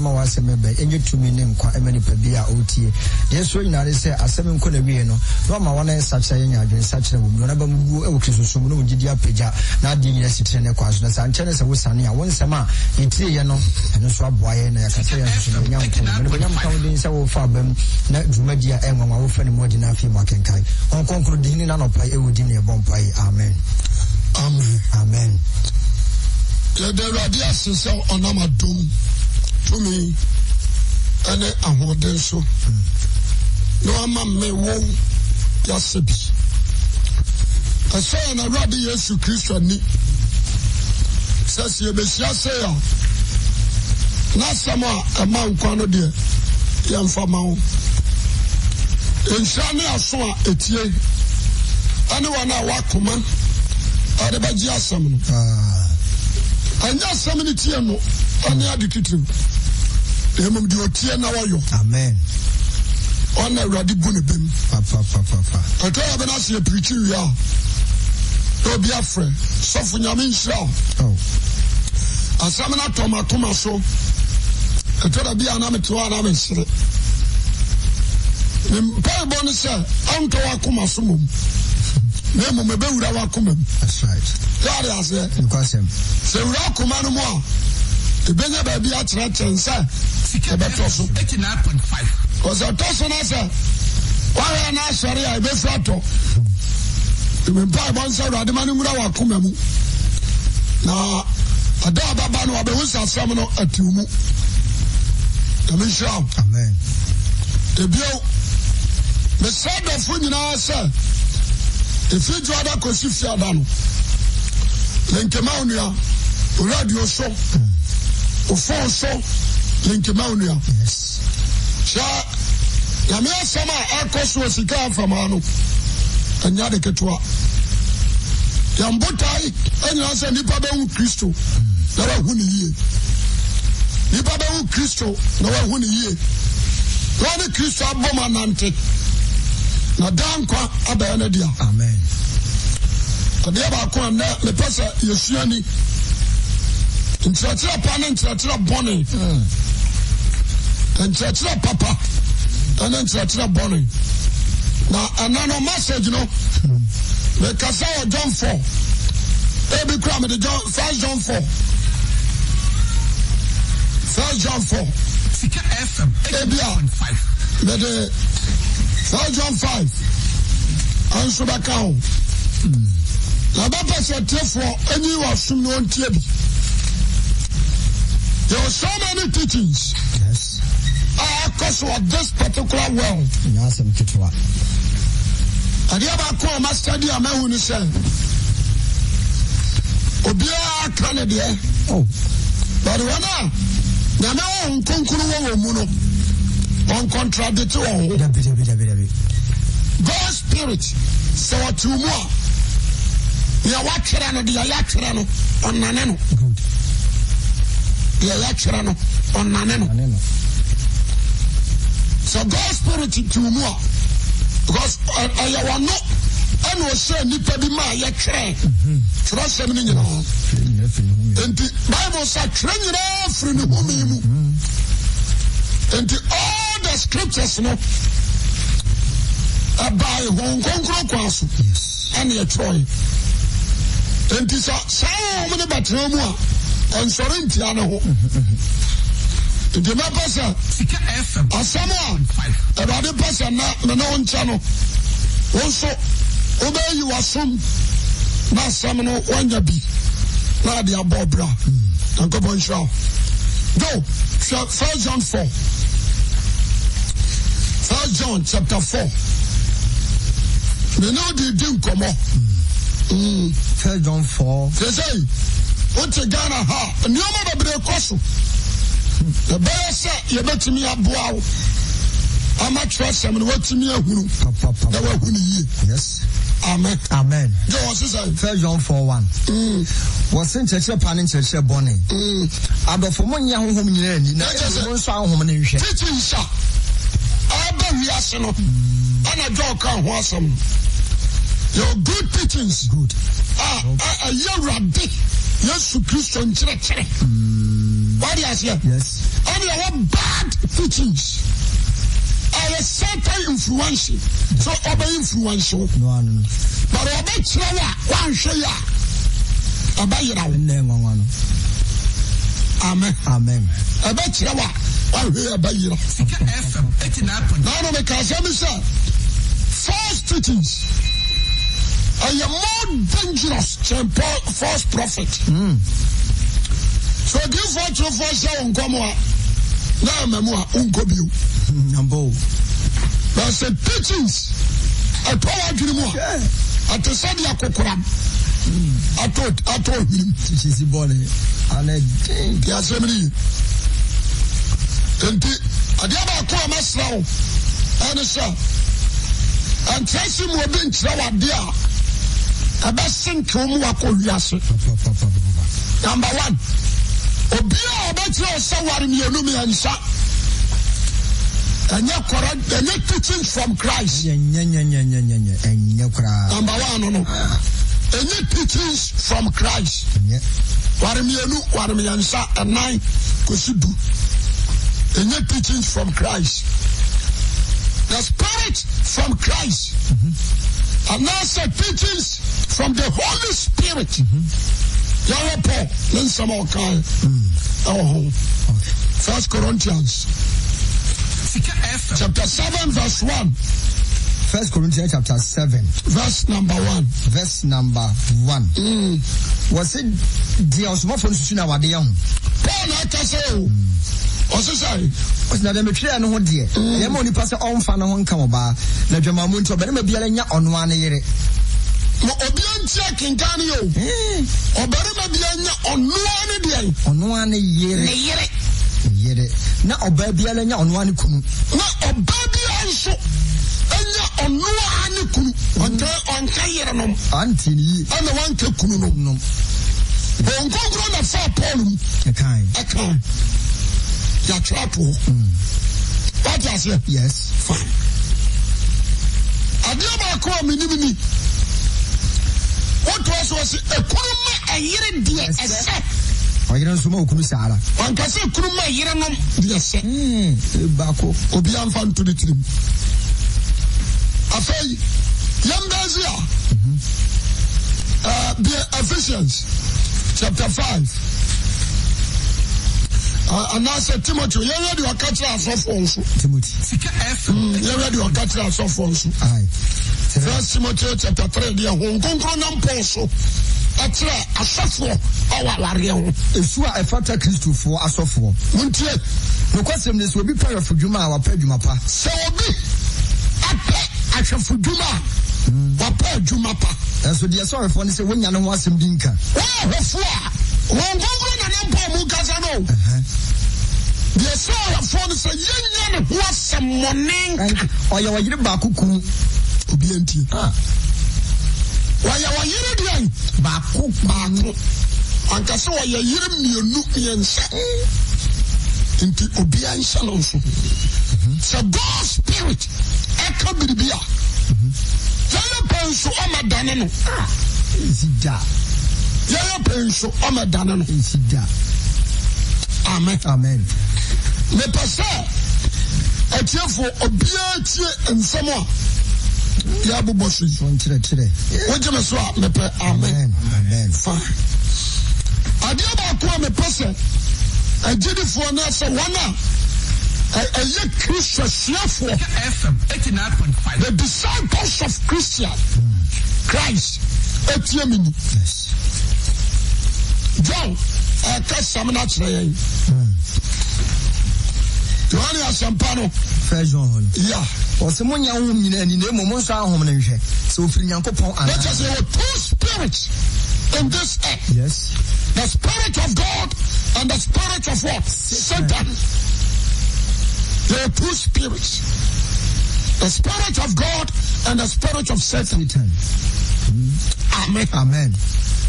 Nama was a member, and you to me name quite many pabia OT. Yes, so you know, they say, as 7 could be no. Roma one is such a young, such a woman, whenever you no Gidia Peja, not the university and the questions, and Chinese was sunny. I want some in 3 years, and a swab boy and a Catholic young county, so far, not Jumadia and one of any more than a few marking kai. On concluding, none of pay within a bomb pie. Amen. Amen. Amen. The radius is on Amadum to me, and I would so. No, I'm may won't just be. I say, and I rather yes to Christian. Says you be say, not some amount quano dear, young farmer. In Shani, I saw it ye. Anyone I walk, woman, or the Bajiasam. And just so many tiano, and the attitude. The Mum do Amen. On a radibunibim. Papa. I tell you, I see a preacher. Don't be afraid. Soften your mean show. Oh. As I'm not Tomatoma so. I told her be an amateur and I'm in Siri. The Bible said, I'm to Akumasumum. Name me be ura wakumem. That's right. God has said. Because him. Se ura kumanu mo. The benya baby a church say. Sika beto so 89.5. Cause I told you say. Why na sorry I be flato. The Bible say ura de manu ura wakumem. Na ada baba no abe husa sam no atumu. Amen. The bio. The side of funyina say. If you draw that Cosifia Dano, Linkemaunia, radio so, or phone so, Linkemaunia. Yes. Sha, Yamia Sama, our cost was a car from Anu, and Yadikatua. Yambotai, and you answer Nipabu Christo, never win a year. Nipabu Christo, never win a year. Rani Christo Abomanante. Na dankwa abenedia. Amen. Ade abakwa na me pesa yesuani. Ntratra pa na ntratra bone. Ntratra papa. Na ntratra bone. Na anano message no. Me kasa o John 4. Ebi kra me de John 1 John 4. 1 John 4. Sika FM 8.5. Me de 1 John 5. Answer back out. Now, Papa said, therefore, any you are soon on TV. There are so many teachings. Yes. Because of this particular world. Yes, I'm Kitwa. And you have a call, Master Dia Mahuni said, Obia Canada. Oh. But when I now on Concuru Muno. On contradictory. God's spirit. So what you more? You are watching on the Yatrano on Naneno. Good. The Yatrano on Naneno. So God's spirit to more. Because I want not. I know say nipa bi ma ye kire. Trust me nyina. And the Bible says nyina free ni humi mu. And all the scriptures no by one concrete kwaso. Yes. And your troy. And this so many batromua and Sorintiano. The mapasa Asama and other person na no channel. Also obey you assume na samno wanya bi na dia bobra and go on show. Go 1 John 4. 1 John chapter 4. The know the dim come on. 1 John 4. They say, what's a Ghana ha? And you remember the cost. The bear said, you bet me a bow. I'm not trusting and what's me a who. Yes. Amen. Amen. 1 John 4:1. Was in church panning church bonnet. Out of one young woman, teaching shop. I bet we are son of and a dog can was some. Your good teachings. Good. You're rabbi. Yes, to Christian church. What is here? Yes. bad teachings. I Satan influential. So obey influential. But obey Chrawa, one share. Obey Amen. Amen. Obey Chrawa, one share. Obey now, because I'm saying false teachings are more dangerous than false prophet. So give what you for say unkomo na memua unkobiu nambo. There's a teachings I told you more. At the same akokoram. I told him teachings body and a thing the assembly. And adiaba ko amasraw and sir and Tracy will be in trouble there. About sink Number one. Obia about your someone in your name and shot. And you're correct, the new teachings from Christ. Number one, no. Any teachings from Christ. Waramiansa and nine Kusudu. Any teachings from Christ. The Spirit from Christ. And also teachings from the Holy Spirit. First Corinthians chapter 7 verse 1. First Corinthians chapter 7 verse number 1. Verse number 1. Was it the Osmophones Suna Wadiam? Paul was not a material no dear. The only person on fan on Kamaba, the Jamamunto, but I'm a Bialania on 1 year. Obiantia Kinganio, or Barabia on 1 year. Now, Obabialania on 1 kum. Not Obabia also. On no one on Kayanum, Auntie, and the one to Kunum. Don't go on a far polum. A kind. Yatrapo. What does it? Yes. Fine. I never call me. What was a Kuruma a year and dear? I don't smoke Kusara. One can say Kuruma Yeranum, yes, Bako, Obian fan to the team. Afei, Yambazia, the Ephesians, chapter 5. And I said, Timothy, you ready to catch us off also? Timothy. You ready to catch us off also? Aye. First Timothy, chapter 3, the Hong Kong Namposo. That's right, a software. Our if you are a father Christo for a software. Muntie, the question is will be prayer for Juma or Pedumapa. So be. I shall for Juma. Papa Jumapa. That's what you're sorry for. Say when you know what's in Dinka. Oh, one Mukazano. The soul of phone is a young was some morning. Or you are Bakuku. Ubienti. Why are you doing? Baku. And so I hear me nuclear into Obian Salonso. So God's Spirit. Echo Bibia. Yellow pencil on my danano. Is it that? Yellow pencil on my danano. Is it that? Amen. Amen. Me pasa. A cheer for Obiati and someone. Yabu Boshi. What you swap me? Amen. Amen. Fine. I did about me person. I did it for us one. A Christian for FM 89.5. The disciples of Christian Christ. Yes. John, I catch some natural. Johnny Asampano. John. Yeah. Or someone young in any name of Monsa home and so for Yanko. Let us say two spirits in this earth. Yes. The spirit of God and the spirit of what? Satan. There are two spirits. The spirit of God and the spirit of Satan. Amen. Amen.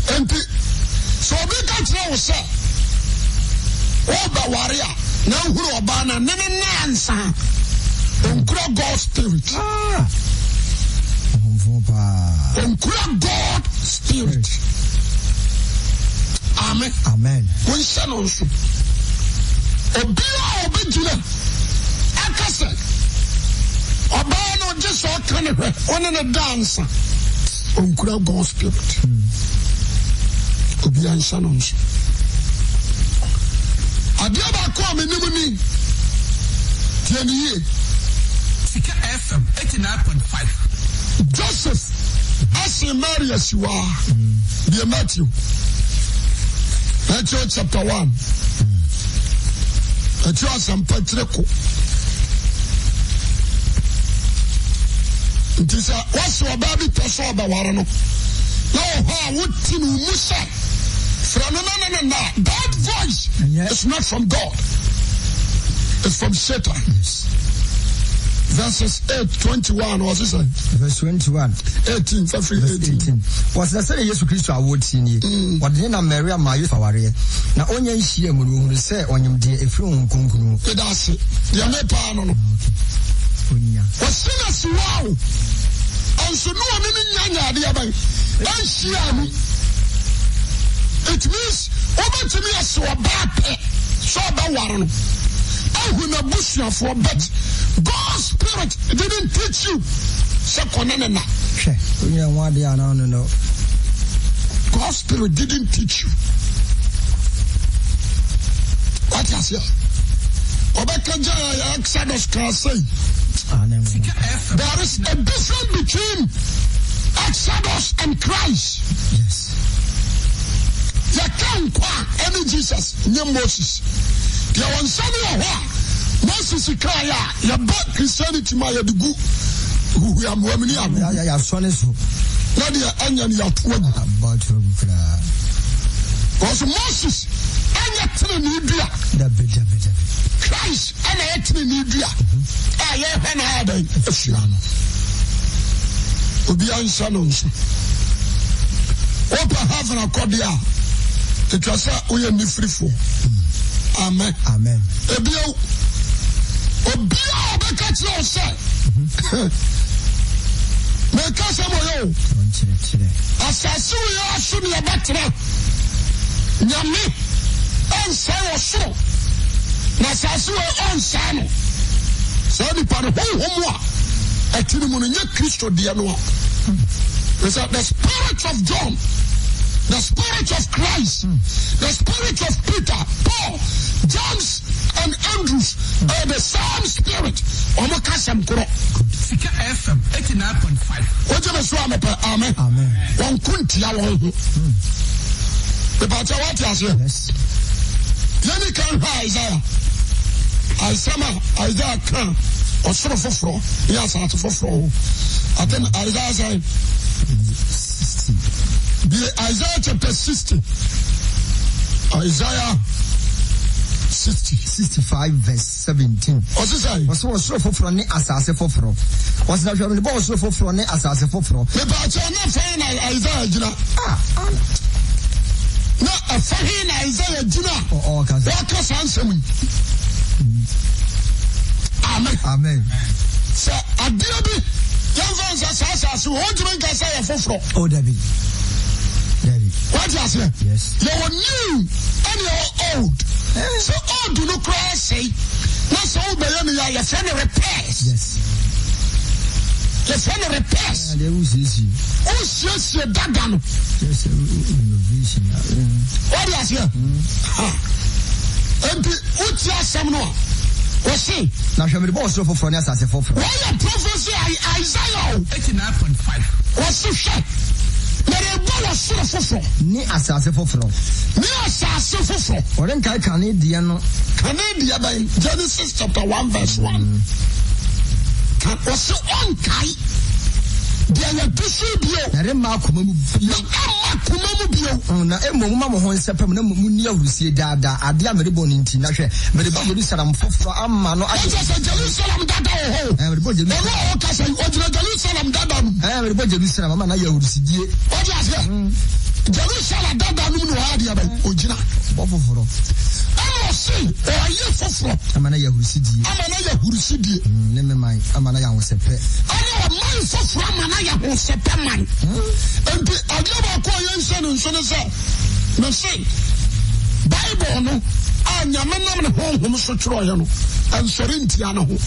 And so we can now say, oh, the warrior, now who are banner, nansa, and God's spirit. And God's spirit. Amen. Amen. We shall also. Obia Obijina Akase Obano just all kind of one in a dancer on God's Spirit. Obia and Shannons. Adiaba come in Nimini. Tieni Sika FM 89.5. Joseph, as you marry as you are, dear Matthew chapter 1. Matthew some Patrico. It is what's your baby person about Warano? No, how would Tinu Musa? From no. That voice is not from God, it's from Satan. Yes. Verses 8:21 was this? Verse 21. 18. Verse 18. Was the same Jesus Christ award senior? What did not marry my youth our area? Now only she will say on your dear if you won't conclude. That's it. The American. Was sinners wow. And so no one in Yanya the other. And she it means over to me as so a bad pet. So about one. I will not bush you for bet. God's Spirit didn't teach you. No. God's Spirit didn't teach you. What is here? Exodus can say there is a difference between Exodus and Christ. Yes. You can't any Jesus, no Moses. You want something Moses Kaya, your bad Christianity, my good. We are women. I son is not the onion you are about because Moses, and yet in India, Christ, and yet in India. I have an Obian Shanons. Open half an accordia. It was we are free for. Amen. Amen. Obia, catch no say. Make us a moyo. Assassin, we are soon your battery. Yami, and say or so. Nassassu on Sano. So the part of Homoa, a Tinamunia Christo Dianoa. Is that the Spirit of John, the Spirit of Christ, the Spirit of Peter, Paul, James, and Andrews are the same Spirit. Omakasam Kuro. Sika FM 89.5. What you say, Amen. Amen. One couldn't tell you. The Pacha, what you say? Yes. Yanni can Isaiah. Isaiah can. Or sort of for yes, out of for. I think Isaiah said 60. Isaiah chapter 60. Isaiah 65 verse 17. What's this say? Was so for ne asase foforo. Was na hwam ne bo so for ne asase foforo. Me ba cha na fa Isaiah gina. Na afa na Isaiah gina. Oh, ka answer. Amen. Amen. So adiabi young fans asase won to make Isaiah foforo. Oh, David. What you say? Yes. You are new and you're old. So old do not cry say. Not so old, but your friend repairs. Yes. Your friend repairs. They will see. Oh, yes, your dad. Yes, innovation. What do you say? And what's your seminar? What's he? Now, shall we both so for ne asase foforo? Why your prophecy Isaiah 89.5. What's the shit? Ni asase foforo. Ni asase foforo. Oren kai kan dia no. Kan dia by Genesis chapter 1 verse 1. Kan also on kai. Dia ya bisi bio. Na re ma akoma mu bio. Na emo mu ma mo ho nsepam na mu ni awusie daada ade a mere bo ni nti na hwe mere ba Jerusalem foforo amma no ade Jerusalem dada ho. mere bo Jerusalem. O ka say o Jerusalem dada mu. Mere bo Jerusalem amma na ya awusidie. O ja say Jerusalem dada mu no ha dia ba ogina bo foforo. Ama say o aye foforo. Amma na ya awusidie. Ama na ya awusidie. Ne me mai amma na ya wosepe. Ama mai foforo ama na ya wosepe man. Enti ade ba ko yen so no say no say by Bible no anya menam ne honhom so tworo ye no ansori ntia ne ho.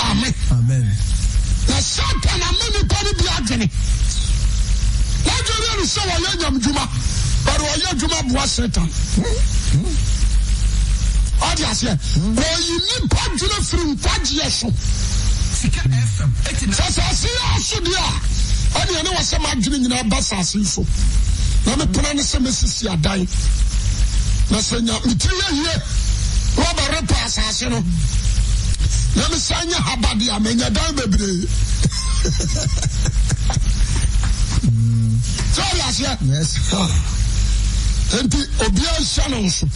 Amen. Amen. Na Satan amani body bi adwene. Wajori so wa yam djuma, but wa yam djuma bo Satan. Odiase, o yini padwene firi nkwaje so. Sika FM 89. Sasasi aso dia. Odi ene wase madwene nyina ba sasasi so. Na me pena ne se mesisi adan. Na senya mitiri ye. Wo ba repa asase no. Na me sanya habadi amenya dan bebre. Yes. Enti obia shanon so.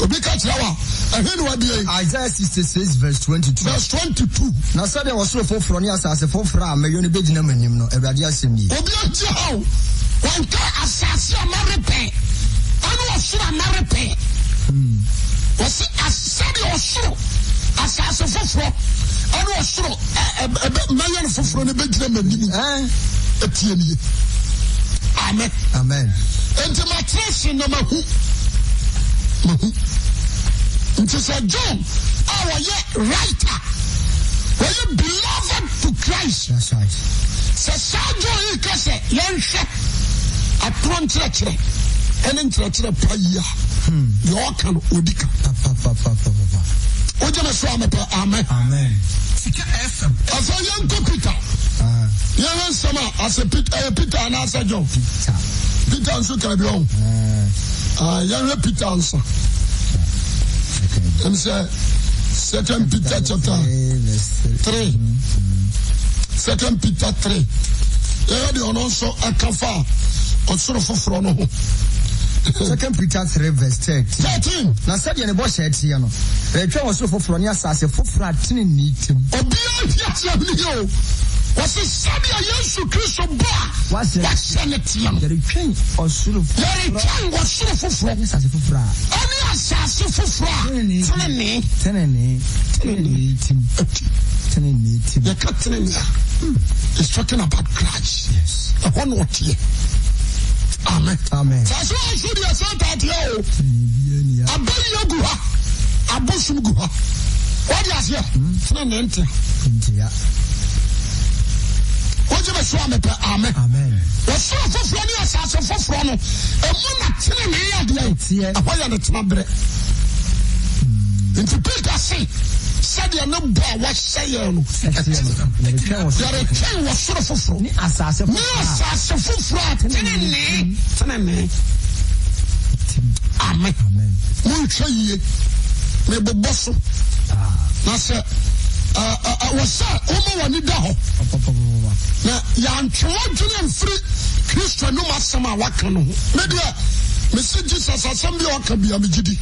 Obi ka tirawa. Ahenu wa die. Isaiah 66 verse 22. Verse 22. Na said there was so foforo ni asase foforo a meyo ne begina manim no Awurade asem yi. Obi ati hawo. Wanka asase amarepe. Anu osoro amarepe. Wasi asade osoro. Asase foforo. Anu osoro meyo ne foforo ne begina manim. Etieni. Amen. Amen. Enti matresi na mahu. Nti say John, our writer, were you beloved to Christ? That's right. Say John he can say yenhwe atron church and in church paya. Your can odika. Ojana so amen. Amen. Sika FM. Asa yanko Peter. Yan sama as a Peter and as a John. Peter and so can be on. Yan Peter answer. And say, 2 Peter chapter 3. 2 Peter 3. Yeah, the also a kafa or sort of for no. 2 Peter 3 verse 13. Na said ye ne bo sha tie no. Retwa wo so foforo ni asase foforo atene ni tim. Obi a ni yo. Was it Sabia Yesu Christo Ba? What's sanity? Retwa osuro. Retwa was so foforo. Asase foforo. Oni asase foforo. Tenene tim. The captain is talking about Christ. Yes. The one what here. Amen. Amen. That's why I should have said that yo. Abaya guha. Abosum guha. What is here? Tenene. What you say? Amen. Amen. What's so for any assassin for Frono? A woman telling me idea. Why are the trabre? Into Peter say, said you're not boy, what say you? There are 10 was sort of for Frono. Assassin for Frono. Amen. Amen. Won't say ye. Maybe bosso. Nasa. Was woman need that. Now, Yan free Christian no Massama Wakano. Maybe Mr. Jesus Assembly or can be a Mijidi.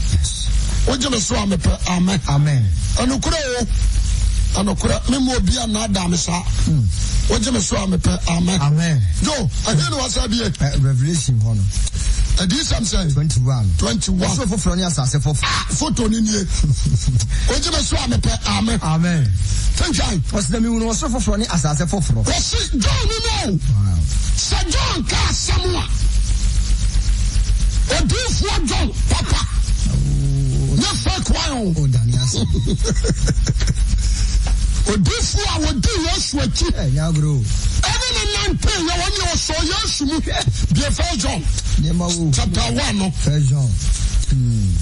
What you saw me per Amen. Amen. And Okura, Memo be another Missa. What you saw me per Amen. Amen. Go, I hear what's I be Revelation 1. This I'm saying 21. So for Fronias as a photo in here. What you saw me per Amen. Amen. Thank you. What's the meaning of so for Froni as a foforo? What's it? Don't know. Sir John Casamua. A beef one John, Papa. No fuck one. Oh, Daniel. A beef one would do your sweat. Now grow. Every 9 pay, you want your so yes, be a fair John. Chapter 1. Fair John.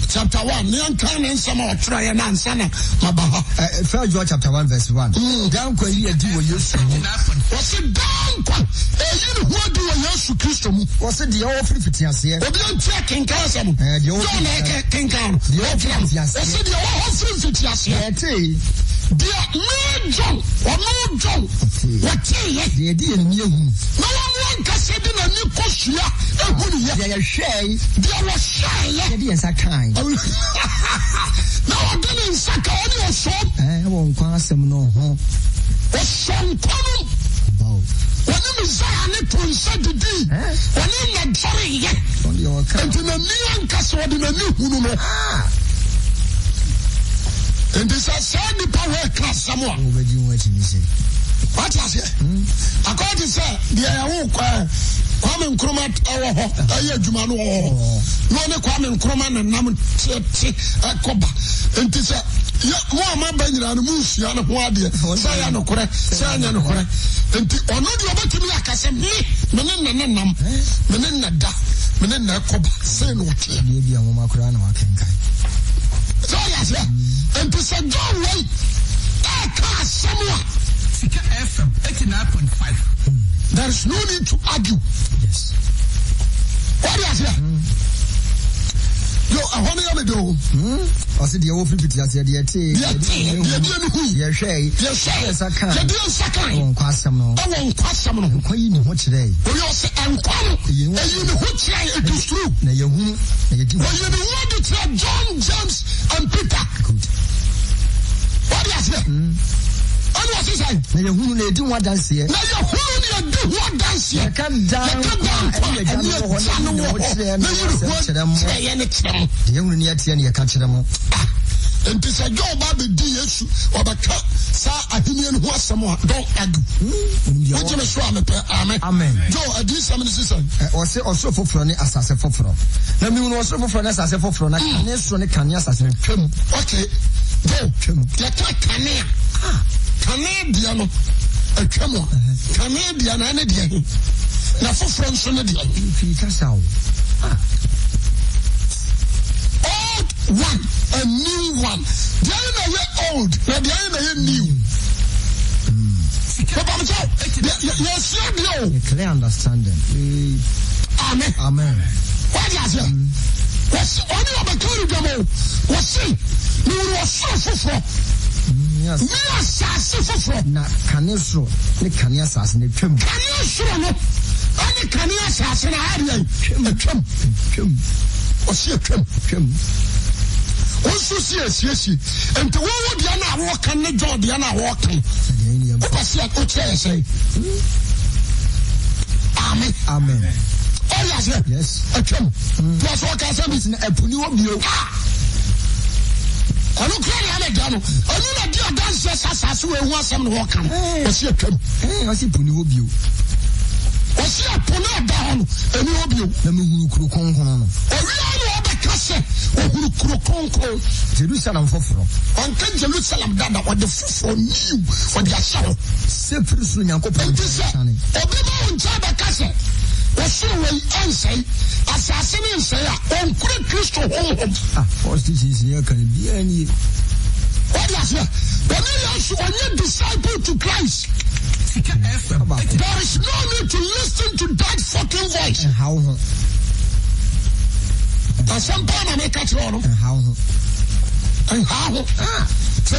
Chapter 1. Nyan kan and some or try and answer. Mabaha. 1 John chapter 1 verse 1. Down kwa here do what you say. What's it down? You know what do you Christo? What's it the all free fitias here? What do you check in Casam? The old king count. The old fitias. What's it the all free fitias here? Dear John, or no John. What the idea in you? No one can say in a new costume. They are shy. They were shy. They are kind. No, I didn't suck on your shop. I won't pass them no. What's some problem? When you say I need to insert the D, when you're not sorry yet, and in a new castle in a new. And this is the power class somewhere. What is it? According to say, the Kwame Nkrumah ɛwɔ hɔ ɛyɛ adwuma no wɔ hɔ na ɔne Kwame Nkrumah na nam tete ɛkɔba nti sɛ mo ama ba nyina no mu nsua no ho adeɛ sɛ yɛ nokorɛ sɛ anya nokorɛ nti ɔno deɛ ɔbɛtumi akasɛ mene nna nam mene nna da mene nna ɛkɔba sɛ no ɔteɛ deɛ bi a nwoma koraa na wakenkan sɛ ɔyɛ sɛ nti sɛ John wei ɛka asɛm a Sika FM 89.5. there is no need to argue. yes What do you say? Yo, I want to hear me do. ɔse deɛ wɔfiri fiti aseɛ deɛ tee Deɛ yɛhwɛ sakan. Yɛde sakan. nkwa asɛm no Ɛwɔ nkwa asɛm no. nkwa yi ne ho kyerɛ Oyi ɔsɛ nkwa no. Ɛyi ne ho kyerɛ it is true. na yɛhunu na yɛdi Oyi ne ho de kyerɛ John, James and Peter. What do you say? Ɔno ɔse sɛ. na yɛhunu na yɛdi ho adanseɛ Na yɛhunu ne yɛdi ho adanseɛ. yɛka dan nkwa ɛne yɛgya no wɔ hɔ na yɛne ho kyerɛ no asɛm kyerɛ mo kyerɛ yɛ ne kyerɛ mo. deɛ yɛhunu ne yɛteɛ ne yɛka kyerɛ mo Nti sɛ John ba bɛdi Yesu ɔbɛka saa ahenni no ho asɛm a don't argue. Wogye me so a mepɛ amen. John adi sɛm no sisan. ɔse ɔsoro foforɔ ne asase foforɔ na mehu no ɔsoro foforɔ ne asase foforɔ na kane soro ne kane asase no twam Okay. John yɛka kane a kane deɛ no atwam a kane deɛ na ɛne deɛ he na foforɔ nso ne deɛ fii kasa wo old one and new one. Deɛ na yɛ old na deɛ na yɛ new. Papa m sɛ yɛsia deɛ o. clear understanding amen Wadi ase. Wɔsi ɔne ɔbɛka redwam o. Wɔsi ne wuru ɔsoro foforɔ. Ne asase foforɔ. na kane soro ne kane asase no twam Kane soro no ɛne kane asase no adeɛ atwam. Ɔsi atwam. Wɔnso si asiesie. Nti wɔwɔ deɛ no a wɔka ne John deɛ no a wɔka. Wopɛ sɛ wokyerɛ yɛ sɛ. Amen. Ɔyɛ ase. yes Atwam. Plus wɔka sɛ bi na ɛpo ni wɔ bio ɔno kura ne ama da no ɔno na di adanseɛ sɛ asase wɔ ehu asɛm no wɔka no ɔsi atwam ɔse po ni wɔ bio ɔsi apo no ɛda hɔ no ɛni hɔ bio na mehunu kuro kronkron no ɔwia no ɔbɛka sɛ ɔhuru kuro kronkron Jerusalem foforɔ ɔnka Jerusalem dada ɔde foforɔ niw ɔde ahyɛ hɔ sɛ firi soro Nyankopɔn nti sɛ obi ma wo nkyɛn bɛka sɛ ɔsoro wei ɛnsɛe asase ne nsɛe a ɔnkura Kristo honhom first teachings ne yɛka no biara nie What is it? When you are disciple to Christ, there is no need to listen to that fucking voice. And how? And sometimes I make it wrong. And how? And how? So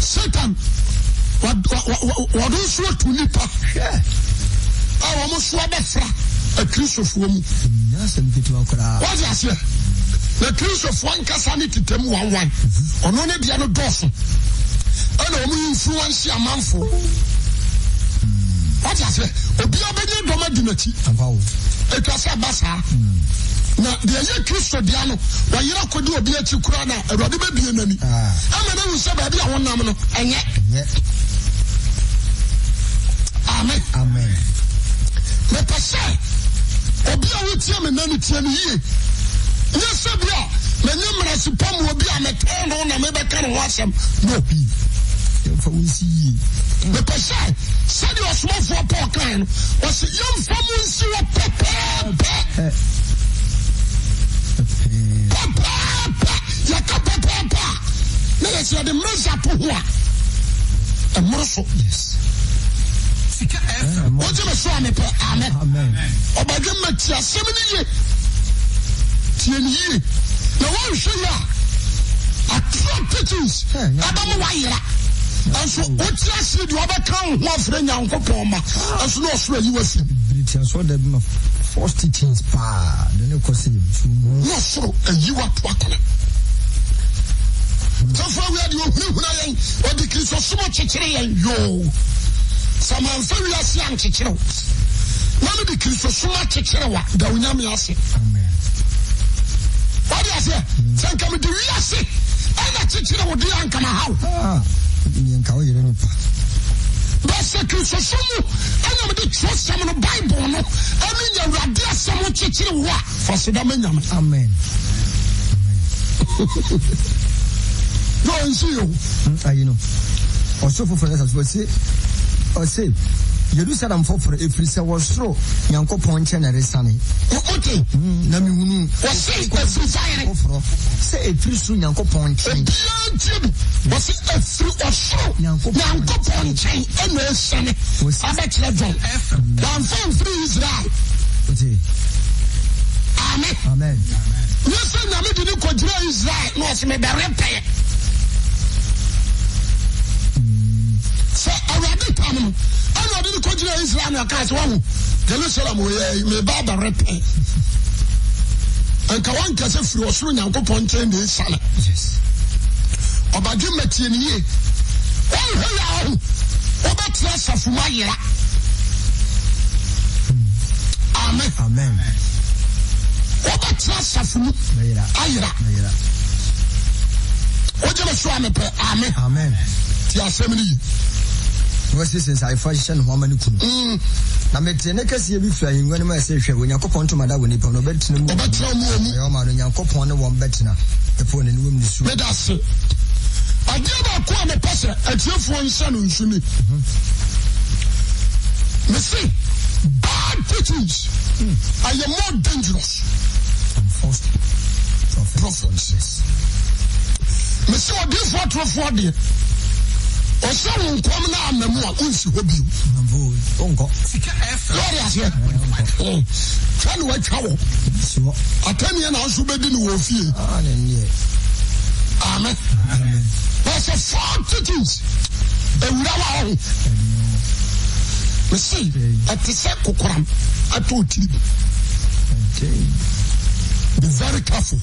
Satan, what do you want to nipa? I almost want a Christ of woman. What is it? The Christ of one casanity to one. On only the other dozen. And only influence a man for. What is it? Obiabene Doma Dinati. It was a bassa. Now, the other Christ of Diano, why you could do a beer to Kurana, a Roddy baby and any. I'm an say, baby, I want nominal. And yet. Amen. Let us say, Obia with him and then it's ye. Yes, sir, my name is Pam will be a metal on a maybe can watch him. No, for we see. The person said you are small for a poor kind. Was a young family see a papa. Let's say the Mesa Pua. A muscle, yes. What's your son? Amen. Or by them, 70 years. The one show ya attractions. Adamu wayera. And so what you see the other count one friend Uncle Poma. And so no swear you was it has what the first teachings pa. Then you can see no so and you are talking. So far we are the only one or the kids of so much and yo. Some are very young chichero. One of the kids of so much chichero. The Unyami Asi. Amen. What is it? Say, come to Yasi. And that's it. You know, come out. You can't hear any. But second so and I'm the trust some of the Bible. No, I mean, you're right there, someone teaching what for Sidamaniam. Amen. Go and see you. You know, also for us, we say, Jerusalem for every say was through Yanko Point and Resani. Okay, Namunu was say a free soon Yanko Point. Was it a free or so? Yanko Point and Resani was a better level. 1.3 Israel. Amen. Amen. Listen, I mean, you could Israel, no, it's me the repair. So, I read the time. I didn't continue Israel, I can't one. Jerusalem, may Baba repair. And Kawan Casa through a swing and go on chain the salad. Yes. About you, Matini. Oh, hello. About less of my year. Amen. Amen. About less of me. Ayra. What you must want to Amen. Amen. The assembly. Since I fashion woman. I met a necessary flying when I say, when you come to my dad, when you come to bed, no more, your cop on the one better. The phone in room is with us. I give a corner passer at your phone, son, and Sunni. Missy, bad teachings. I am more dangerous. False prophets. Missy, what this what for dear? Or someone come now and memoir, who's who be you? Glorious here. Tell me what trouble. I tell you now, so bad in the wolf here. Amen. There's a 4 teachings. And now, we see at the second cram. I told you. Be very careful.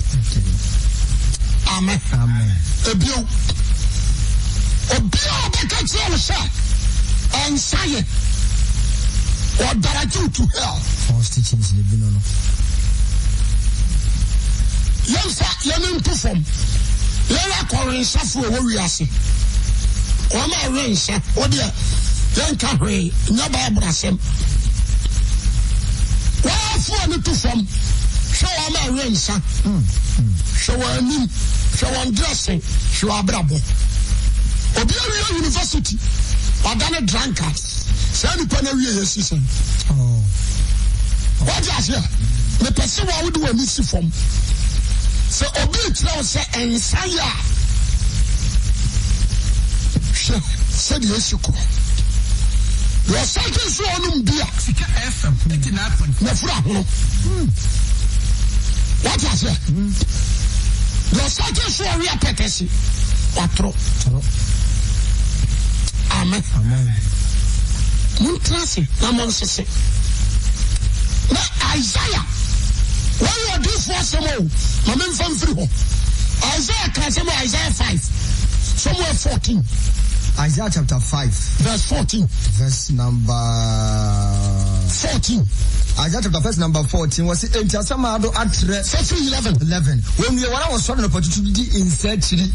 Amen. Amen. Obia Becca say and say or direct you to hell. False teachings in the Binono. Yes, Yamin perform. Yella calling Safu, what we are saying. Or my race, what dear, Yanka Ray, Naba Brasem. Wherefore the perform? Show my race, show a name, show on dressing, show a brabo. Obiara University, Adana drunkards. Say any penary season. Oh. What is here? The person who would do a missing form. So Obi now say and Saya. Said yes, you could. You are something so on beer. Sika FM 89.5. What is here? You are something so real petty. Quattro. Amen. Amen. Muntrasi, Namon Sese. Now Isaiah, why you are doing for some more? Mamen from 3. Isaiah can say Isaiah 5, somewhere 14. Isaiah chapter 5, verse 14. Verse number 14. Isaiah chapter verse number 14 was it? And Samado at 11. When we were was an opportunity in searching.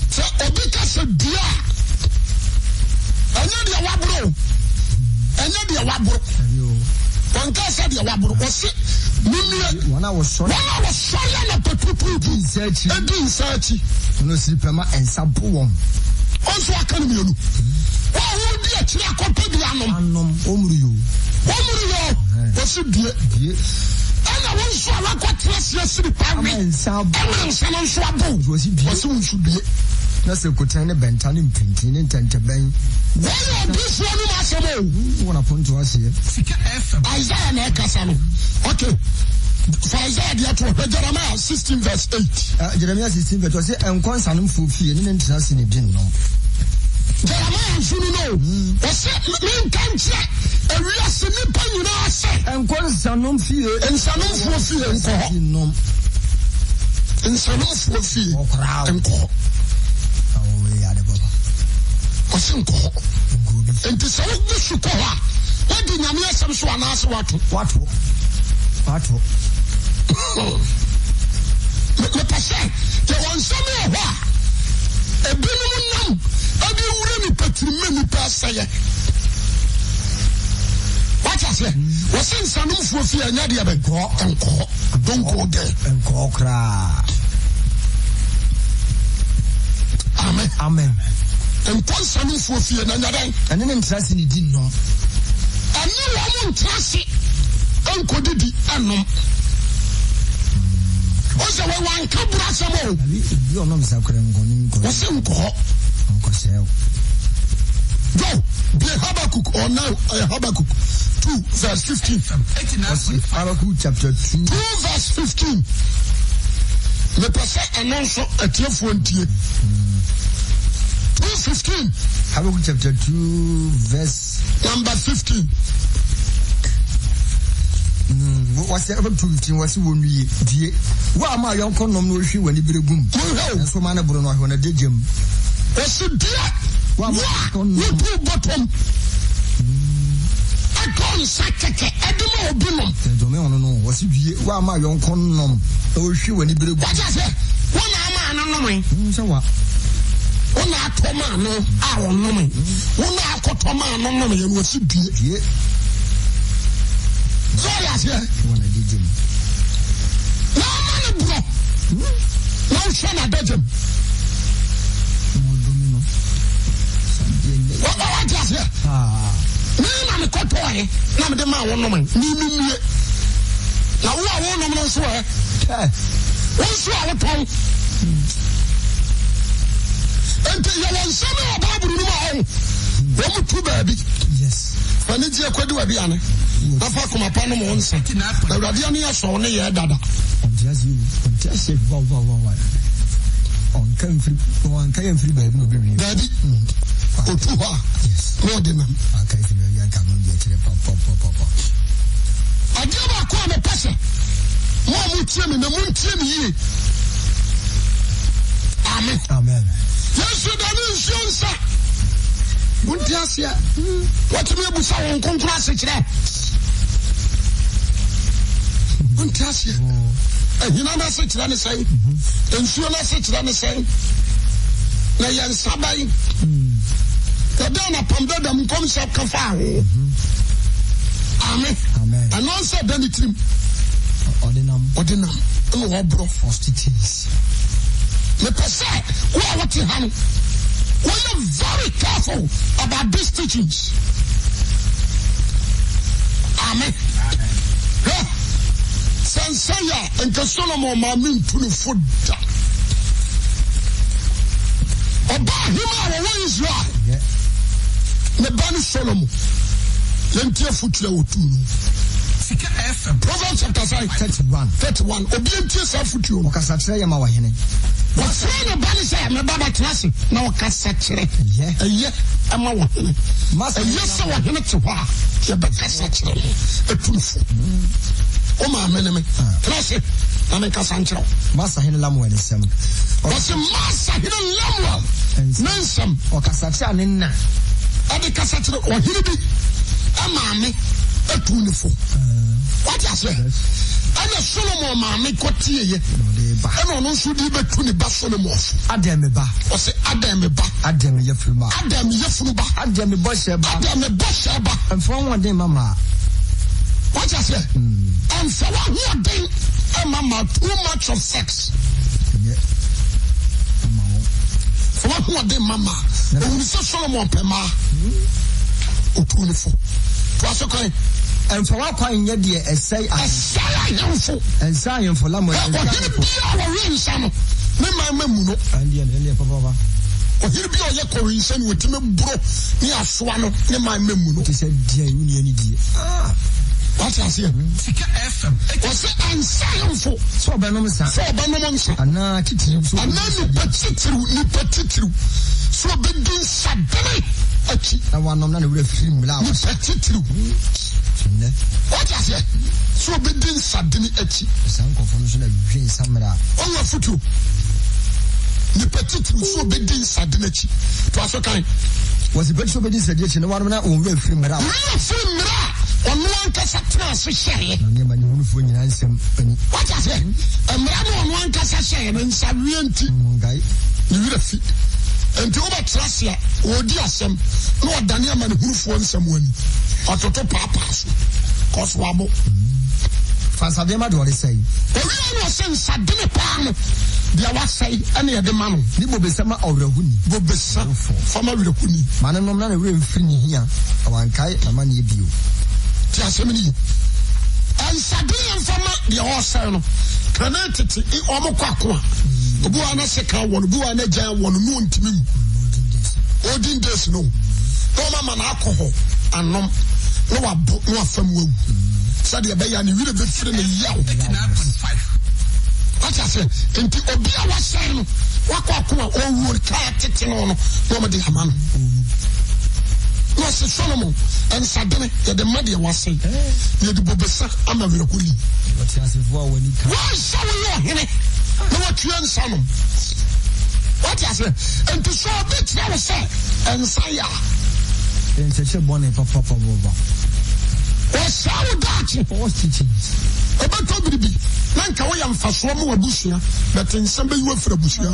So Obika said, "Dear, I know the Wabro. I know the Wabro. One guy said the Wabro was it? When I was sorry, and in searching, and in searching. No sleeper and Sabuam. Also, I can't be. Why would be a clear companion? Omrio. Was it dear? And I want to have what was yesterday. And Sabu was it should be. That's a good time, Benton, printing, and Tentabang. Why are this one upon to us here? Isaiah Nakasano. Okay. For Isaiah, Jeremiah 16, verse 8. Jeremiah 16, verse 8, and Consanum Fufi, and interest in a general. Jeremiah, you know, was it mean country, and we are sending pain, you know, I say, and Consanum fear, and Sanum Fufi, and Sanum Fufi, and call. And to say, this you call her. What did you mean? Some swan ask what? Let us say, there was somewhere a billion, a billion, many per say. you say? What's in some for fear and Yadia go and call? Don't go there and call cry. Amen. Amen. And call some for fear and Yadia. And then interest in it didn't know. And no one trust it. Uncle Didi and no. Also, one cabra some more. You know, Miss Akron, what's in call? Uncle Sell. Go, be Habakkuk or now Habakkuk 2 verse 15. Habakkuk chapter 2 verse 15. Le passé annonce à Tiefontier. 2:15. Habakkuk chapter 2 verse number 15. What's the other 2:15? What's the one we did? Why am I young condom no she when you bring boom? So man, Bruno, when I did him. What's it dear? What bottom? I call Sakake, I don't know. What's it? Why am I young condom? Oh, she when you bring what I say? One man, no, so what? One Tomano, I don't know. One Tomano, no, you was it. So yes, when I did him. No, bro. No, son, I did him. What just here? I'm a cop boy. Now the man one woman. Now who are one woman swear? What's your tongue? And you want some about Bruno? One too baby. Yes. When it's your quid, Wabiana. I fuck my panel once. The Radiania saw on the dada. Just you, just it. On came free baby. Daddy. Yes. More than them. Okay, so you can get to the pop. I give a call a person. More mutim in the mutim ye. Amen. Amen. Yes, you don't know, sir. Muntiasia. What me busa on contrast today? Muntiasia. And you know, message than the same. And you message than the same. Na yan sabay. Kada na pamda da mkom se kafa ho. Amen. Amen. And also then it ordinam. No obro hostages. Me pese, what you have. We are very careful about these teachings. Amen. Yeah. Sansaya and Solomon Mamin to the food. About him, our Israel. Yeah. The Bani Solomon. Yentia Futia Proverbs chapter 31. Obientia Safutu. Okasatre ma wahene. What's the Bani say? My Baba classic. Now Cassatre. Yeah. I'm a wahene. Master, yes, I want to wa. Yabakasatre. A proof. Oh, my enemy. Classic. I'm a Cassandra. Master Henelamu and some. What's a master Henelamu? Nansam. Okasatre Nina. Adi Cassatre or Hilibi. A mammy. A tuneful. What I say? And a Solomon mammy got here. And on should be back to the Solomon. Ademiba. Or say Ademiba. Ademi Yafuma. Ademi Yafuba. Ademi Bosheba. Ademi Bosheba. And for one day, Mama. What I say? And for one day, Mama, too much of sex. For one day, Mama. When we say Solomon Pema. O 24. What's okay? And for what kind yet dear essay and sign for Lamb and Papa. Or he'll be all your correction with him, bro. Near Swallow, near my memory. He said, dear Union. What I say? Was it unsignful? So Banomas, and now Petitru. So begin suddenly. I want none of him loud. What I say? So begin suddenly. Some confusion of green summer. Oh, your foot. The Petitru so begin suddenly. To us, okay. Was a bit so many suggestions. One minute will be free. On one cassette, so share. What I say? A man on one cassette and some guy. You will fit. And to over trust ya, or dear some, no Daniel man who phone someone. Or to papas. because wabo. Fansadema do say. Owi no say sadene pa no. Dia wa say ene de ma no. Ni bobesama awrahuni. Bobesa fama wirahuni. Mane no na we mfiri ni hia. Awankai mama ne bio. Ti asemini. And sadene fama dia wa say no. Kanatete omo kwakwa. Obu ana seka won, obu ana jan won no ntimi. Odin days no. No mama na alcohol anom. No wa no afam wu. Sadia be ya ni wi be fire na yaw. 89.5. What I say? Enti obi a wa say no. Wakwa owu ka tete no no. No ma de hamano. No se Solomon and sadene ya de made wa say. Ye de bobesa ama wi rekuli. What you say for when you why so you hene? No what you answer no. What I say? Enti so bit na say and say then say bonne papa boba. What's our dachi? What's teachings? About Toby, Lanka, I am for some more bushia, but in some way you were for a bushia.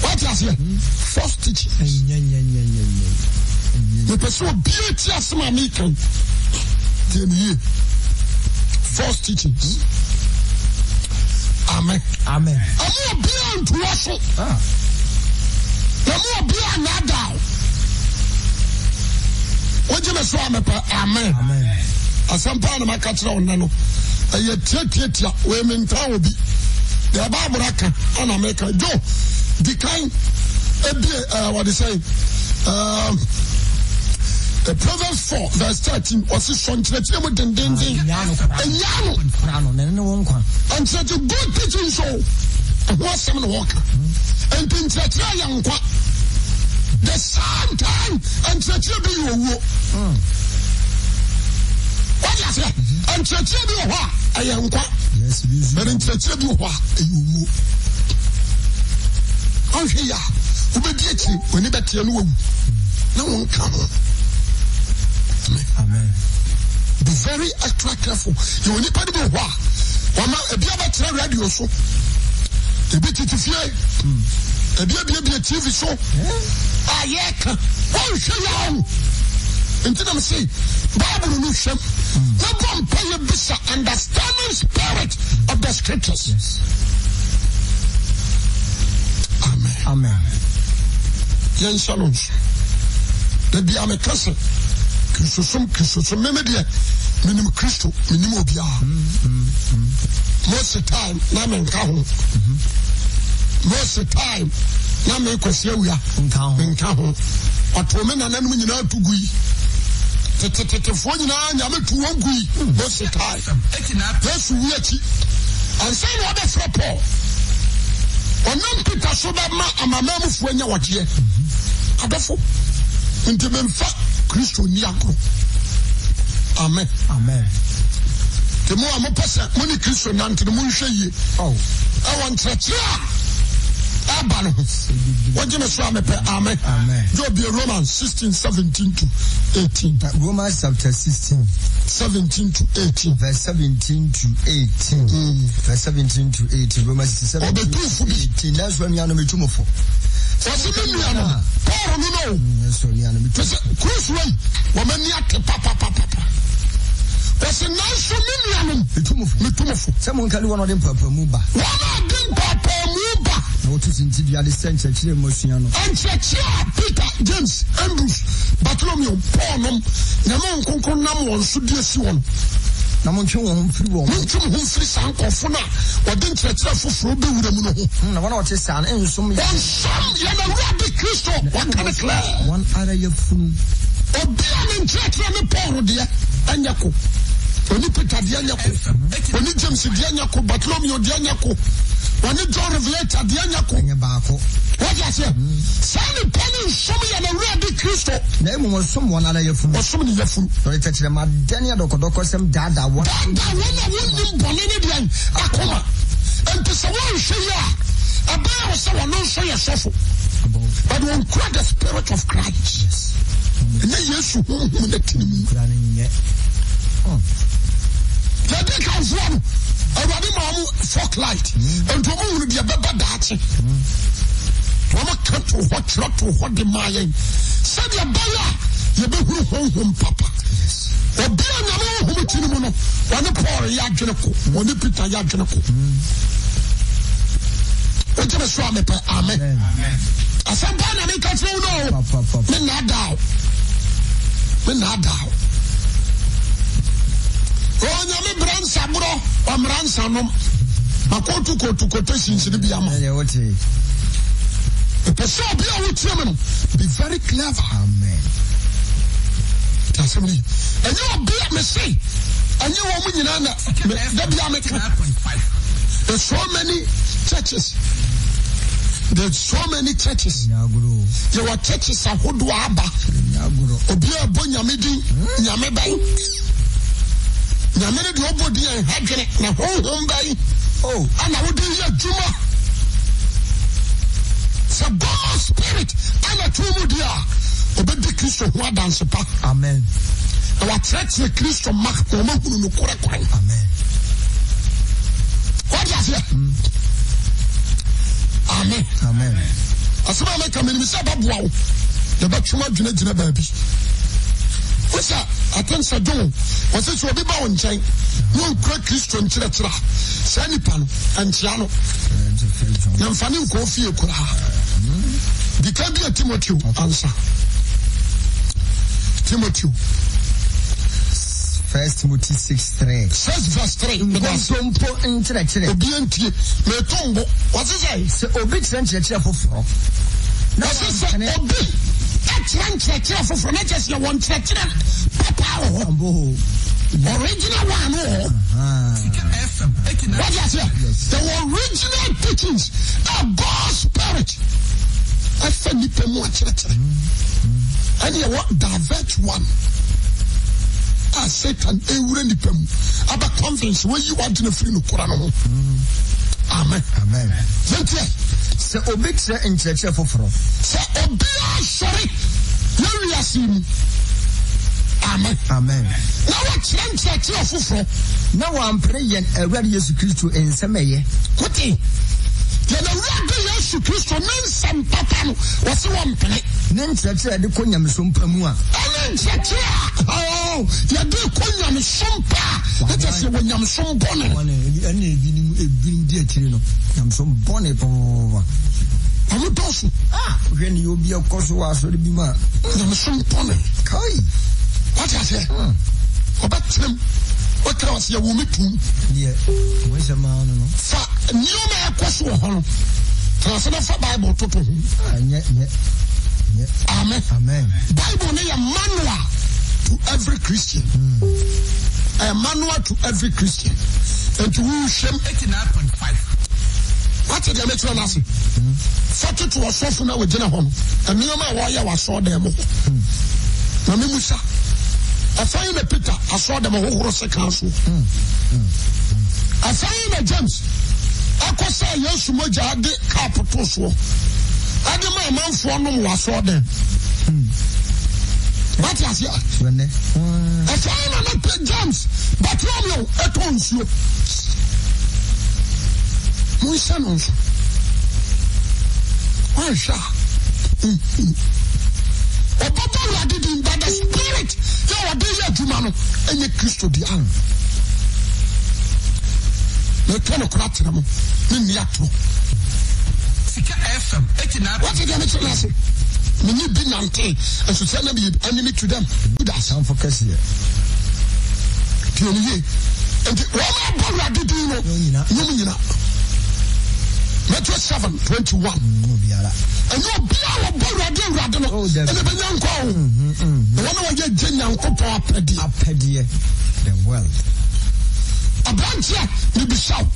What is it? First teaching. The person beauty as my making. First teachings. Amen. Amen. I'm more beyond to worship. I'm more beyond that down. What you say, amen. Amen. Asampa na makatra onano. Aye tietia we mentra obi. The Bible aka ana meka jo the kind what they say the Proverbs 4 verse 13 was so nchire mo denden enyano and said to good teaching so what some no work and nchire yankwa the same time and nchire be wo what you say and nchire be wo ayankwa yes but nchire be wo ayuwo on here ubedi echi oni betie no wu na won ka ho. Amen. Be very extra careful. You will need to be what? Wama ebi abetre radio so. Ebi titifie. Ebi TV so. Ayeka. Won hwe yawo. Enti na me say Bible no hwem. Na bom pay bisa understanding spirit of the scriptures. Yes. Amen. Amen. Yen shalom. The be am kase. Christo memedia minim Christo minim obia. Most of the time na me nka ho. Most of the time na me Akwasi Awuah nka ho. Atome na nanum nyina tugui. Tete fo nyina nya me tu wongui. Most of the time. Yes we achi. And say no other for Paul. Onam Peter so ba ma amamamu fo nya wagye. Adofo. Nti memfa Christo ni akro. Amen. Amen. The more I'm a person, money Christo nante the moon ye. Oh. I want to what you say? Amen. Amen. You'll be Romans 16:17 to 18. Romans chapter 16. 17 to 18. Verse 17 to 18. Verse 17 to 18. Romans 17 to 18. That's when you are number 2 more. What's the meaning? Paul, no. Yes, when you are number 2. Chris Way, woman, papa. What's the nice meaning? Someone can do one of them papa muba. One of them papa muba. No, to see the other center, emotional. And Peter, James, Andrews, Bartholomew, Paul, Namon Conconam, one should be a one. Namon free one. Who free sank of Funa, or didn't church for Ruby with a moon. One of his son, and some Rabbi Christo, one can declare. One other your food. Or be an church and a Paul, dear, and Yako. When you Peter Dianyako, when you James Dianyako, Bartholomew Dianyako. When you John Revelator, Dianyako, what I say? Sally Penny, show me an already Christo. Name was someone other your food, or so many your food. Don't touch them, Daniel Docodoko, some dada, what I wouldn't Boninian, Akoma. And to someone say, a bear or someone no say a shuffle. But won't cry the spirit of Christ. Yes. And then yes, you won't let me. That comes one. Already, Mamu, folk light, and to move the Baba Dachi. Mama cut to what not to what the Mayan. Said your Baya, you be home, Papa. Obia nyame hu tini mu no one Paul ya dwene ko one Peter ya dwene ko ojeme so amepa amen asamba na me ka tire no me na daw o nyame bransa bro o mransa nom makotu quotation ni bi ama the person be be very clever. Amen. And you be a message. And you woman in Anna. There's so many churches. There's so many churches. There are churches of Hoduaba. Obia Bonyamidi, Yamebay. Yamedi Obodi and Hadrick, and a whole home. Oh, and I would do your Juma. So God's spirit, and a true dear. Obedi Christo who are dance pa. Amen. Our church the Christo mark woman who no correct. Amen. What is it? Amen. Amen. Asema me come me say babuawo. The batuma dwena baabi. What's that? Atensa don. What's it obi ba won nchen. No kura Christo nkyerɛkyerɛ. Sa nipa no ankyia no. Na mfani nko fie kura. Dika bi Timothy answer. Timothy. 1 Timothy 6:3. 6 verse 3. Ngompo nkyerɛkyerɛ. Obi antie. Me tombo. What is it? Se obi kyerɛkyerɛ foforo. Na se obi kyerɛkyerɛ foforo na just one kyerɛkyerɛ papa ho. Original one what is it? The original teachings of God's spirit. I said nipa mu kyerɛkyerɛ. And you want divert one. Satan ewure nipa mu. Aba conference where you want to free no kura no. Amen. Amen. Se obi kyerɛ nkyerɛkyerɛ foforo. Se obi asɔre na wiase. Amen. Amen. Na wa kyerɛ nkyerɛkyerɛ foforo. Na wa mpere yɛn Awurade Yesu Kristo nsɛm ɛyɛ. Kote. Yɛn Awurade Yesu Kristo ne nsɛm papa no wɔse wɔn mpene. Ne nkyerɛkyerɛ de kɔ nyamesom pa mu a. Ɛne nkyerɛkyerɛ. Oh, yɛde kɔ nyamesom pa. Ɛkyɛ sɛ wɔ nyamesom bɔne. Ɛne ebinim di akyire no. Nyamesom bɔne pɔpɔpɔpɔ. Ɔmo dɔɔso. Hwɛ ne obi akɔ so wɔ asɔre bi mu a. Nyamesom bɔne. Kai. What is it? Obatrem. What can I say? We meet him. Yeah. Where's the man? Fa new man question ho. Translate for Bible to him. Yeah. Amen. Amen. Bible is a manual to every Christian. A manual to every Christian. And to who shame 89.5. What did I make you answer? 42 or so now with dinner home. And new man why I saw them. Mami Musa. I find a Peter, I saw them a whole council. I find a James. I could say, yes, Moja, the capital. I did my man for no, I saw them. What is here? I find another James, but Romeo, at once you. Musa, no. Why, sir? Papa did in by the spirit. You are there, Jumano, and you Christo the arm. No crack to them in the actor. What did I say? Many be nanty, and should send me enemy to them. Good as some for Cassia. And what did you know? Metro 7:21. And you'll be our brother, and the young call. The one who get Jenny Pedi, the world. A branch here, you be shout.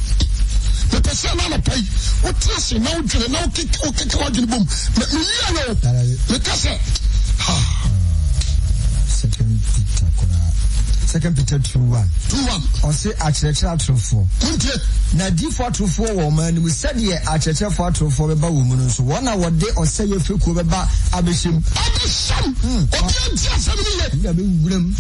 The person on a pay, what trust you now, no kick out in the boom. Let me hear you. Say, Second Peter 2:1. 2:1. Or say akyerɛkyerɛ atorofo. Na difo atorofo wɔ man mu sɛdeɛ akyerɛkyerɛfo atorofo bɛba wɔ mu no nso wɔn a wɔde ɔsɛ yɛ fekuo bɛba abɛhyɛm. Obi anti asɛm ne yɛ. Ya bɛwuram.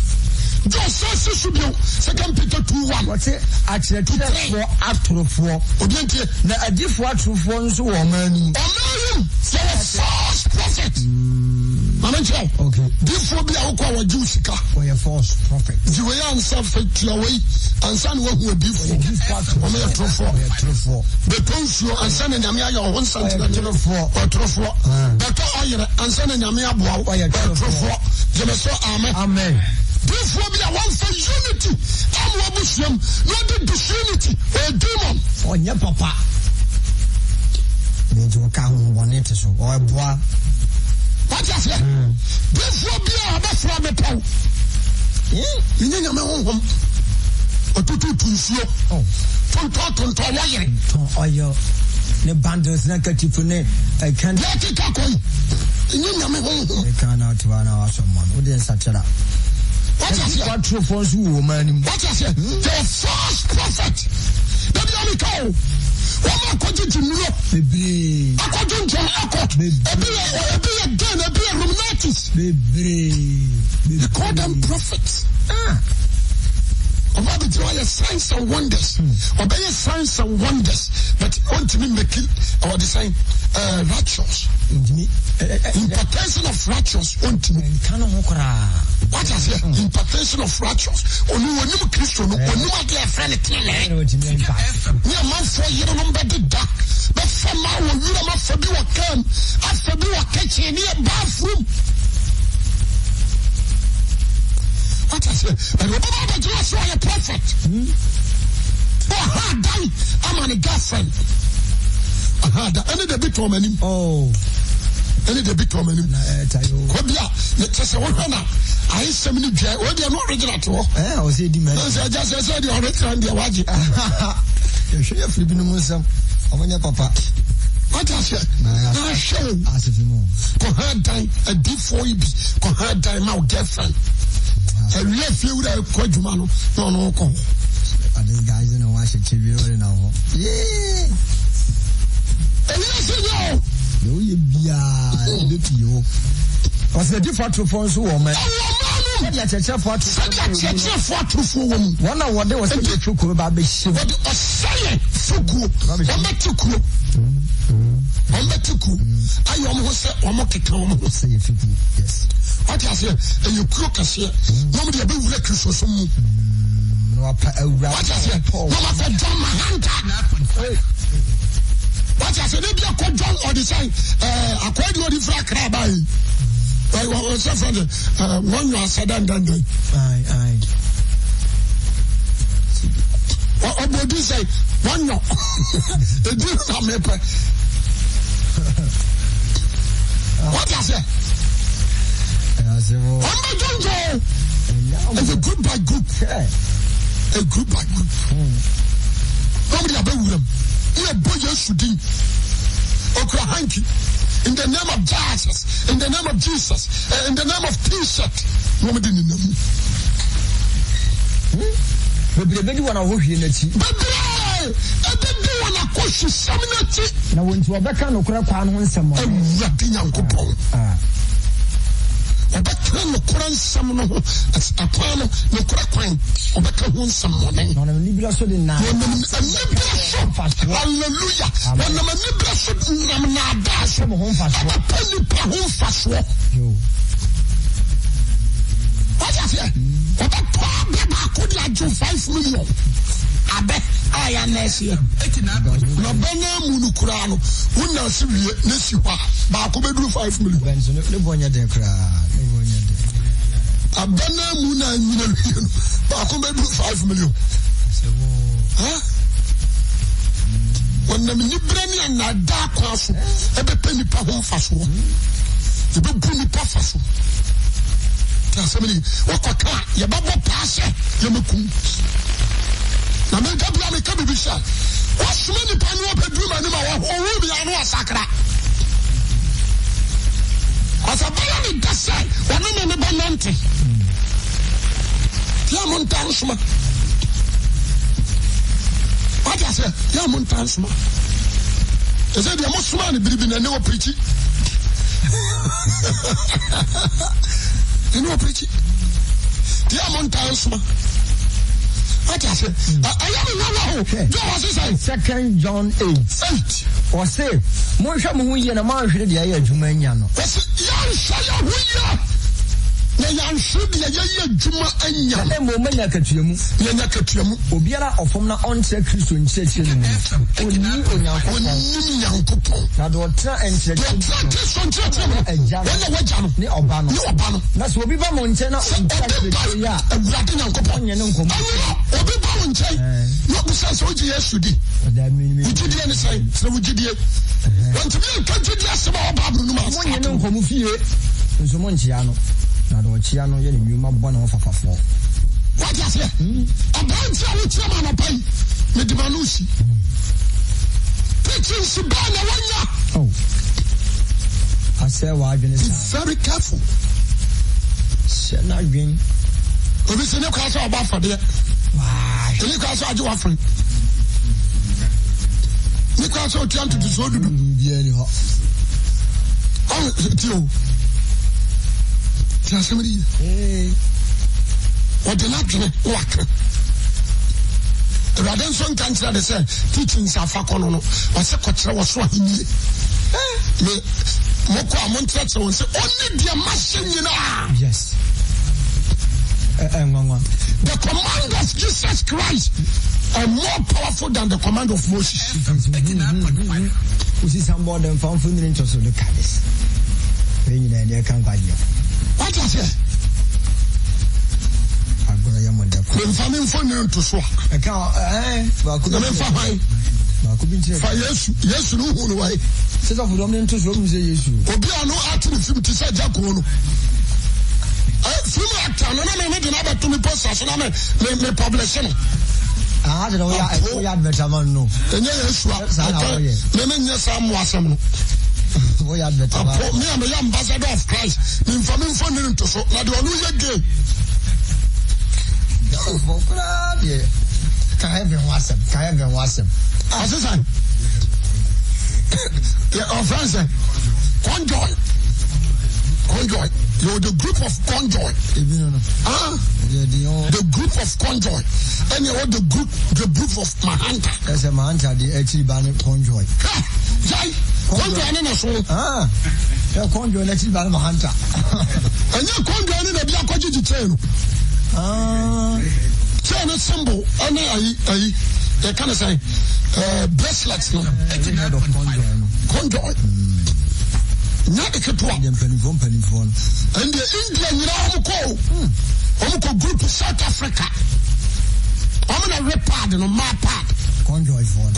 Joseph Subio, 2 Peter 2:1. Wɔte akyerɛkyerɛfo atorofo. Obi anti. Na adifo atorofo nso wɔ man mu. Ɔman yɛ false prophet. Manager, okay. Before be our call Jusika, or your false prophet. You were unselfish away, and son who will be for the Tonsu and son and Yamia, your own son to the Trofo, but and son and Yamia, Amen. Before be a one for unity, I'm a Muslim, not the disunity, a demon. Oh, yeah, papa. You can't want it so, or a boy. What is it? Before be a from the town. You know, my home. Or to see. Oh, Tonto, the bundles negative for name. I can't let it go. You know, my home. I cannot run out someone. What is such a what is it? What true false woman? What is it? The false prophet. The only cow. What am I going to do? Baby. I got to they call them prophets. About the joy of signs and wonders. Obey signs and wonders. But want to be making or design righteous. Impartation of righteous. What is it? Impartation of righteous. Only one new Christian. Only my dear friend. We are not for you. But from now on, you are not for you. After you are catching in a bathroom. What is it? And remember you are a prophet. Oh, die. I'm on a girlfriend. Any the bit woman. Oh. Any the bit woman. Kobia, just a woman. I said, what they are not original to all. I was saying, I just said the original. You should have flipped Muslim. I want your papa. What I said? I show. As if you know. For her die, a deep for you. For her die, my girlfriend. I left you with a quadrumano. No. I think guys don't watch a TV now. Yeah. And yes, no, you be a what's the difference of us woman? One of what there was a true about the ship. What a silent Fuku. I almost said, yes. What I say, and you cook us here. Nobody will be reckless or some. What I say, no matter John Mahanta. What I say, maybe I could John or design. I quite know the frack rabbi. I was from one you are said and done. Aye. What would you say? One no. The deal not me. What I say? It's a group by group. A group by group. Nobody about them. You are boy shooting. Hanky. In the name of Jesus. In the name of Jesus. In the name of T-shirt. Nobody in them. Baby, one of who now, when you are back on the crap, I want someone. Obeka no kura nsam no ho akwa no kura kwan obeka ho nsam mo nen no libra so de na hallelujah wona ma libra so nam na da so mo ho mfaso ho mfaso yo what is it obeka ba ko di ajo 5 million abe aya nesi no banya mu no kura no wona se wie nesi hwa ba ko beduru 5 million benzo ne bonya de kura abana mu na nyina ba ko beduru 5 million wona mi brani na da kwa so ebe pani pa ho faso ebe bu ni pa faso ta semeni wakaka ye babo paase ye mekum na me dabla me ka bibisha wasuma ni pa no beduru mani ma wo wu bi anu asakra asabaya ni dase wonu me banante ya montan suma what I say ya montan suma eze dia mo suma ni biribi na ne wo preach ni wo preach ya montan suma What I say? I am 2 John 8. Or say, Mosha Muya and Marshall, the Aya Jumaniano. Yan should be a Juma and Yan woman like a Tium, Yanakatium, Obiara of Fomna on Secretary in Church. Now, daughter and Church and Jana, that's what we want Montana and Ratina Companion. What was I so yesterday? That means we didn't say, so we did it. Want to be a country just about Babu, and so Montiano. Now, the Chiano, you might one off of a four. What is it? A bunch of chairman of pay, with the Manusi. Pitching Subana. Oh, I say, why be very careful. Shall not bring. Well, this is no class of buffer there. Why? The class of your friend. The class of Tian to disorder. Oh, Tio. Somebody, what the not what? The Radenson cancer, they say, teaching Safakono, was a coach was Swahili. Moko Montreux was only the machine, you know. Yes. The command of Jesus Christ are more powerful than the command of Moses. We see somebody found 4 minutes or so the Cadis. They can't buy you. What is it? I'm going to yam the family for you to swap. I can't, yes, no way. Says of London to room, say you. Obiano acting film to say Jacono. Film actor, no, never to me post as an publishing. I don't know, I had better man, no. And yes, some was some. We had better. Me, I'm the ambassador of Christ. Informing for me to so. Now, do I lose again? Can I have him was him? Can I have him was him? As I say, our friends say, Conjoy. You're the group of Conjoy. The group of Conjoy. And you're the group of Mahanta. That's a Mahanta, the actually banned Conjoy. Conjoy in a soul. Conjoy, let's see Mahanta. And you're Conjoy in a black chain. Chain a symbol. And I kind of say, bracelets. Conjoy. Not the Katua. And the Indian, you know, group of South Africa. I'm going to repart and on my part. Conjoy for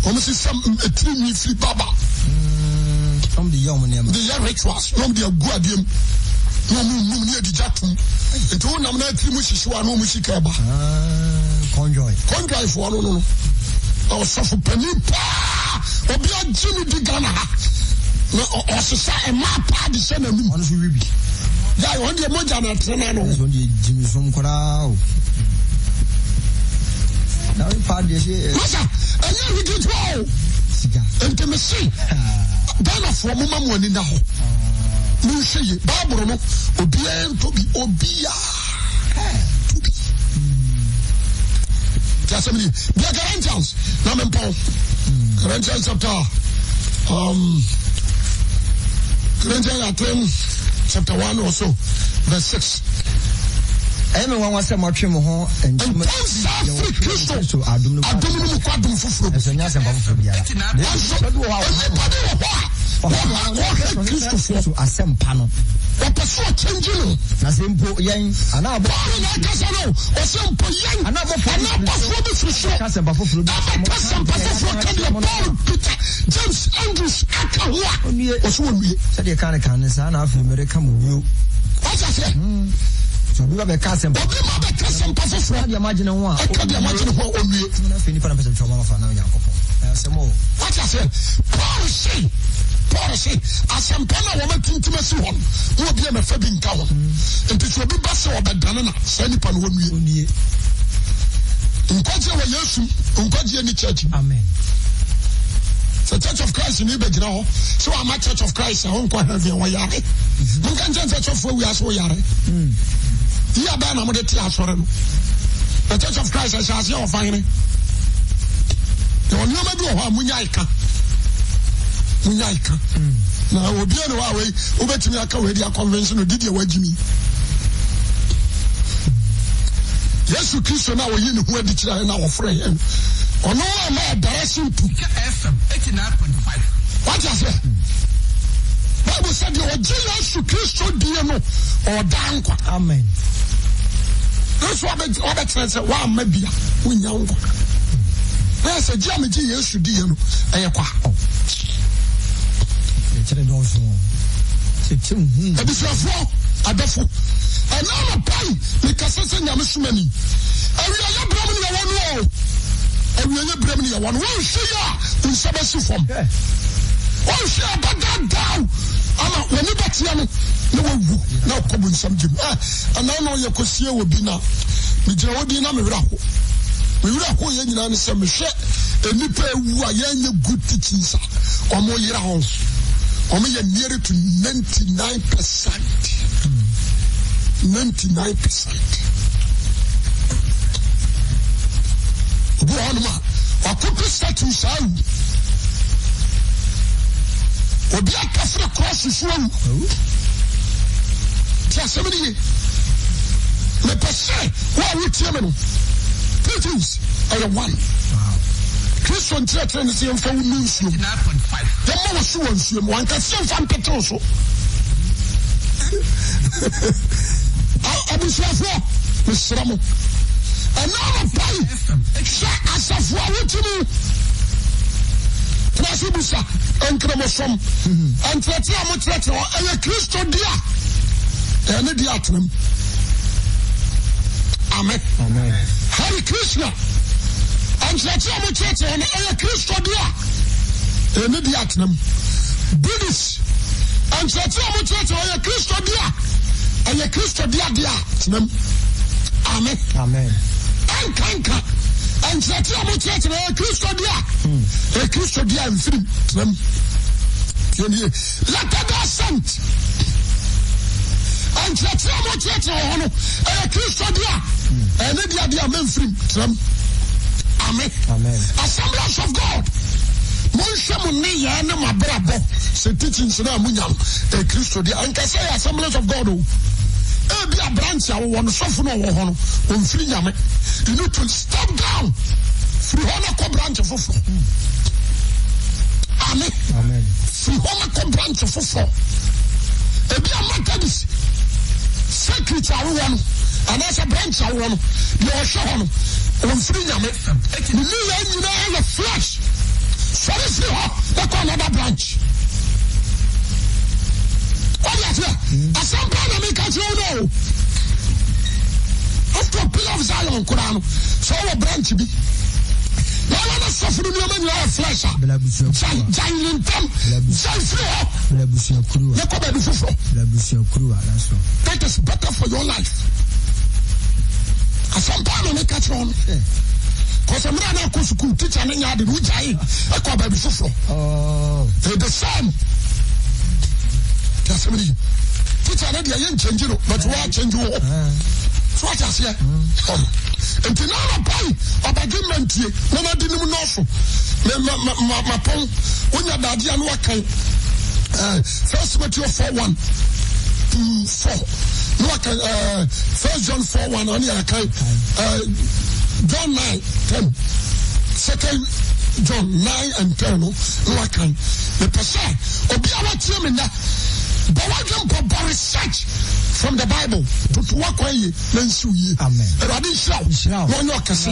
almost some a team free baba. From the young man, the rituals, from the Guadium, no near the Jatum. It won't have no team which is one Musikaba. Conjoy for no. I was suffer penny pa or be a Jimmy Digana. No, or society, and my party send them. Honestly, we be. Yeah, I want the Mojana Trenano. That's what the Jimmy from Corao. Now, we party here. Massa, and you did well. Intimacy. Then of for Mamma one in the hole. You see, Barbara, Obia to be Obia. Just a minute. The Corinthians, Naman Paul. Corinthians chapter. Corinthians chapter 1 or so, verse 6. Everyone wants to march him home and Christo. I don't know for James Andrews so we have a cousin. Imagine one. I can't imagine what only. What I said, policy. As some panel woman intimacy one, who will be a fabbing cow. And it will be Basso or Banana, Sandy Pan one year. Unquaja Yasu, Unquaja any church. Amen. The Church of Christ in Ibejino, so I'm a Church of Christ, I won't quite have your way. You can just Church of where we are so yare. Here, Ben, I'm going to tell us for him. The Church of Christ I shall see or find it. The one you may do Munyaika. Now we'll be on our way over to me a convention or did you wait me? Yes, you kiss now you know where the child now friend. Or no, I'm a direction to FM 89.5. What I say? Bible said you are Jesus to Christ or down. Amen. That's what I said. Why maybe we know. There's a Jamie Jesus to deal. And now I'm paying because I say, I'm a many. And we are Brahmin, and we are Brahmin, one will see ya in Sabbath form. One share but that down. I'm a when you got young, no come in some gym. And I know your Cosia will be now. Mijodina Miraho. We will have who you know some shit, and you pay who are young good teachings or more year house. Or me near to 99%. 99%. Go on, ma. I could be status out. Or be a castle across the swamp. Just a minute. Me per se, why would you know? Two things. I am one. Christian church and the same for news. The more so and so, one can see from Petroso. I was for Mr. Ramo. And now I'm paying. As a flower to me. Trasibusa and Cremosom and Tratiamo and a Christian dear. And a diatonum. Amen. Hare Krishna. And Tratiamo Church and a Christian dear. And a diatonum. British. And Tratiamo Church and a Christian dear. And a Christian dear. Amen. And Kanka. And Tratiamo Church and a Christian dear. A Christian dear and free. Let that sent. And Tratiamo Church and a Christian dear. And a dear men free. Amen. Assemblies of God. Monshamuni and my brother. Say teachings now, Munyam, a Christian dear. And can say Assemblies of God. Be a branch I want to suffer no one free yame. You need to step down. Free honor branch of four. Amen. Free honor branch of four. Be a Methodist secretary one, and as a branch I want you are shown on free yame. You know the flesh. Sorry, free that's another branch. Oh, yeah. As some plan to make us know. After a pillar of Zion, Quran, so a branch be. No one is suffering your man, your flesh. Giant them, that is better for your life. As some plan to make us know. Because I'm not going to school, teacher, and I did which I call baby Fufo. They're the same. Teacher, I didn't change you, but why change you? So what I say? And to now, I'm argument here. No, I didn't know. My phone, when you're daddy and what kind? First Matthew 4:1 to 4. No, I can, 1 John 4:1 on your account. John 9:10. 2 John 9 and 10. No, I can. The person, Obiawa Timina. But what can pop research from the Bible to walk away? Amen. And I didn't shout. No, no, I can see.